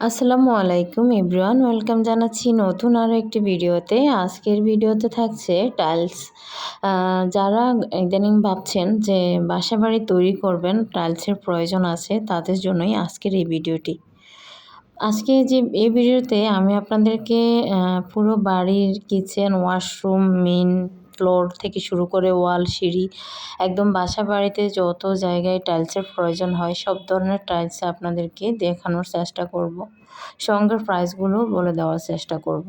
আসসালামু আলাইকুম everyone, welcome জানাচ্ছি নতুন আরও একটি ভিডিওতে। আজকের ভিডিওতে থাকছে টাইলস। যারা ইদানিং ভাবছেন যে বাসাবাড়ি তৈরি করবেন, টাইলসের প্রয়োজন আছে, তাদের জন্যই আজকের এই ভিডিওটি। আজকে যে এই ভিডিওতে আমি আপনাদেরকে পুরো বাড়ির কিচেন, ওয়াশরুম, মেইন ফ্লোর থেকে শুরু করে ওয়াল, সিঁড়ি, একদম বাসা বাড়িতে যত জায়গায় টাইলসের প্রয়োজন হয় সব ধরনের টাইলস আপনাদেরকে দেখানোর চেষ্টা করব। সঙ্গে প্রাইসগুলো বলে দেওয়ার চেষ্টা করব।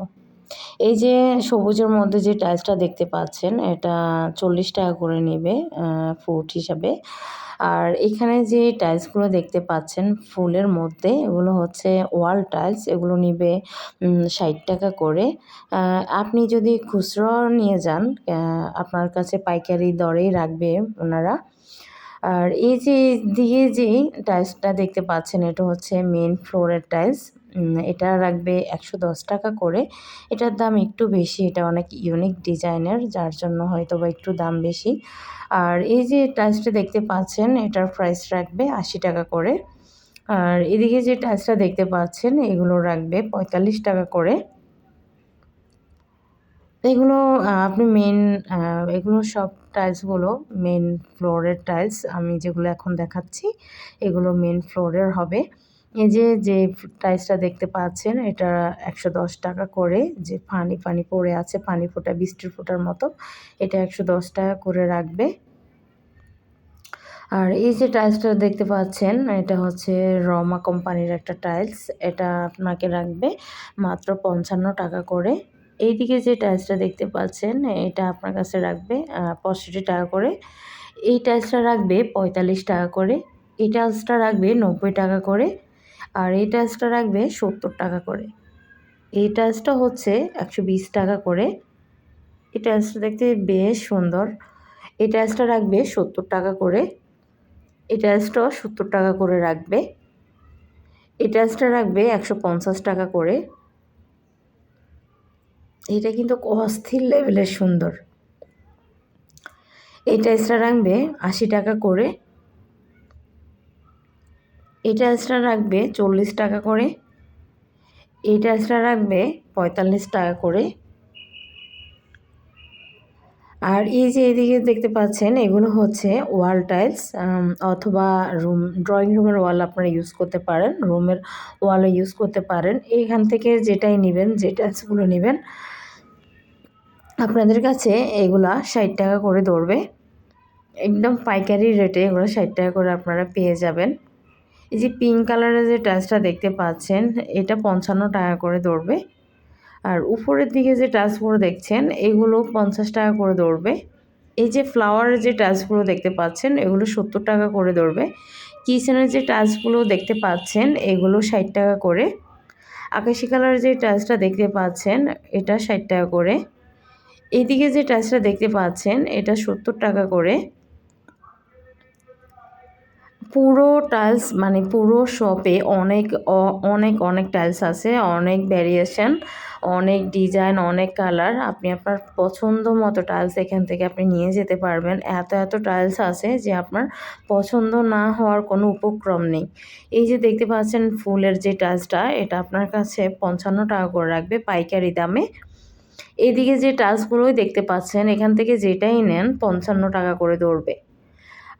এই যে সবুজের মধ্যে যে টাইলসটা দেখতে পাচ্ছেন, এটা 40 টাকা করে নেবে ফুট হিসাবে। আর এখানে যে টাইলসগুলো দেখতে পাচ্ছেন ফুলের মধ্যে, এগুলো হচ্ছে ওয়াল টাইলস, এগুলো নিবে 60 টাকা করে। আপনি যদি খুচরো নিয়ে যান, আপনার কাছে পাইকারি দরেই রাখবে ওনারা। আর এই যে দিকে যে টাইলসটা দেখতে পাচ্ছেন, এটা হচ্ছে মেন ফ্লোরের টাইলস। এটা রাখবে 110 টাকা করে। এটার দাম একটু বেশি, এটা অনেক ইউনিক ডিজাইনের, যার জন্য হয়তো বা একটু দাম বেশি। আর এই যে টাইলসটা দেখতে পাচ্ছেন, এটার প্রাইস রাখবে 80 টাকা করে। আর এদিকে যে টাইলসটা দেখতে পাচ্ছেন, এগুলো রাখবে 45 টাকা করে। এগুলো আপনি এগুলো সব টাইলসগুলো মেন ফ্লোরের টাইলস। আমি যেগুলো এখন দেখাচ্ছি এগুলো মেন ফ্লোরের হবে। এই যে টাইলসটা দেখতে পাচ্ছেন, এটা 110 টাকা করে। যে পানি পানি পড়ে আছে, পানি ফোঁটা, বৃষ্টির ফোঁটার মতো, এটা 110 টাকা করে রাখবে। আর এই যে টাইলসটা দেখতে পাচ্ছেন, এটা হচ্ছে রমা কোম্পানির একটা টাইলস। এটা আপনাকে রাখবে মাত্র 55 টাকা করে। এইদিকে যে টাইলসটা দেখতে পাচ্ছেন, এটা আপনার কাছে রাখবে 65 টাকা করে। এই টাইলসটা রাখবে 45 টাকা করে। এই টাইলসটা রাখবে 90 টাকা করে। আর এই টাইলসটা রাখবে 70 টাকা করে। এই টাইলসটা হচ্ছে 120 টাকা করে। এই টাইলসটা দেখতে বেশ সুন্দর। এই টাইলসটা রাখবে 70 টাকা করে। এই টাইলসটাও 70 টাকা করে রাখবে। এই টাইলসটা রাখবে 150 টাকা করে। এটা কিন্তু অস্থির লেভেলের সুন্দর। এই টাইলসটা রাখবে 80 টাকা করে। এই টাইলসটা রাখবে 40 টাকা করে। এই টাইলসটা রাখবে 45 টাকা করে। আর এই যে এদিকে দেখতে পাচ্ছেন, এগুলো হচ্ছে ওয়াল টাইলস, অথবা ড্রয়িং রুমের ওয়াল আপনারা ইউজ করতে পারেন, রুমের ওয়ালও ইউজ করতে পারেন। এইখান থেকে যেটাই নেবেন, যে টাইলসগুলো নেবেন, আপনাদের কাছে এগুলা 60 টাকা করে ধরবে। একদম পাইকারি রেটে এগুলো 60 টাকা করে আপনারা পেয়ে যাবেন। এই যে পিঙ্ক কালারের যে টাইলসটা দেখতে পাচ্ছেন, এটা 55 টাকা করে ধরবে। আর উপরের দিকে যে টাইলসগুলো দেখছেন, এগুলো 50 টাকা করে ধরবে। এই যে ফ্লাওয়ারের যে টাইলসগুলো দেখতে পাচ্ছেন, এগুলো 70 টাকা করে ধরবে। কিচেনের যে টাইলসগুলো দেখতে পাচ্ছেন, এগুলো 60 টাকা করে। আকাশি কালারের যে টাইলসটা দেখতে পাচ্ছেন, এটা 60 টাকা করে। এইদিকে যে টাইলসটা দেখতে পাচ্ছেন, এটা 70 টাকা করে। পুরো টাইলস মানে পুরো শপে অনেক অনেক অনেক টাইলস আছে, অনেক ভ্যারিয়েশন, অনেক ডিজাইন, অনেক কালার। আপনি আপনার পছন্দ মতো টাইলস এখান থেকে আপনি নিয়ে যেতে পারবেন। এত এত টাইলস আছে যে আপনার পছন্দ না হওয়ার কোনো উপক্রম নেই। এই যে দেখতে পাচ্ছেন ফুলের যে টাইলসটা, এটা আপনার কাছে 55 টাকা করে রাখবে পাইকারি দামে। এদিকে যে টাইলসগুলোই দেখতে পাচ্ছেন, এখান থেকে যেটাই নেন 55 টাকা করে ধরবে।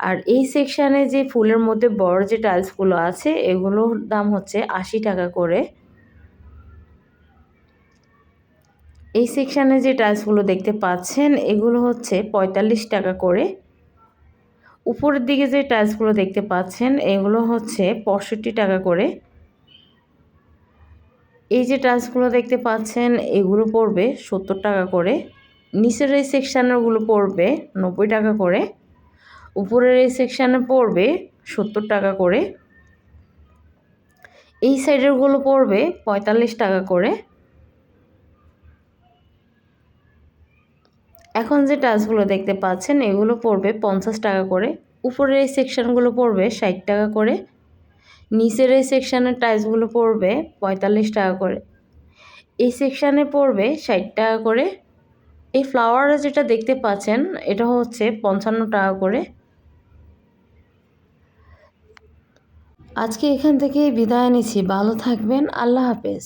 আর এই সেকশানে যে ফুলের মধ্যে বড় যে টাইলসগুলো আছে, এগুলোর দাম হচ্ছে 80 টাকা করে। এই সেকশানে যে টাইলসগুলো দেখতে পাচ্ছেন, এগুলো হচ্ছে 45 টাকা করে। উপরের দিকে যে টাইলসগুলো দেখতে পাচ্ছেন, এগুলো হচ্ছে 65 টাকা করে। এই যে টাইলসগুলো দেখতে পাচ্ছেন, এগুলো পড়বে 70 টাকা করে। নিচের এই সেকশানেরগুলো পড়বে 90 টাকা করে। উপরের এই সেকশানে পড়বে 70 টাকা করে। এই সাইডেরগুলো পড়বে 45 টাকা করে। এখন যে টাইলসগুলো দেখতে পাচ্ছেন, এগুলো পড়বে 50 টাকা করে। উপরের এই সেকশানগুলো পড়বে 60 টাকা করে। নিচের এই সেকশানের টাইলসগুলো পড়বে 45 টাকা করে। এই সেকশানে পড়বে 60 টাকা করে। এই ফ্লাওয়ারে যেটা দেখতে পাচ্ছেন, এটা হচ্ছে 55 টাকা করে। আজকে এখান থেকে বিদায় নিচ্ছি। ভালো থাকবেন। আল্লাহ হাফেজ।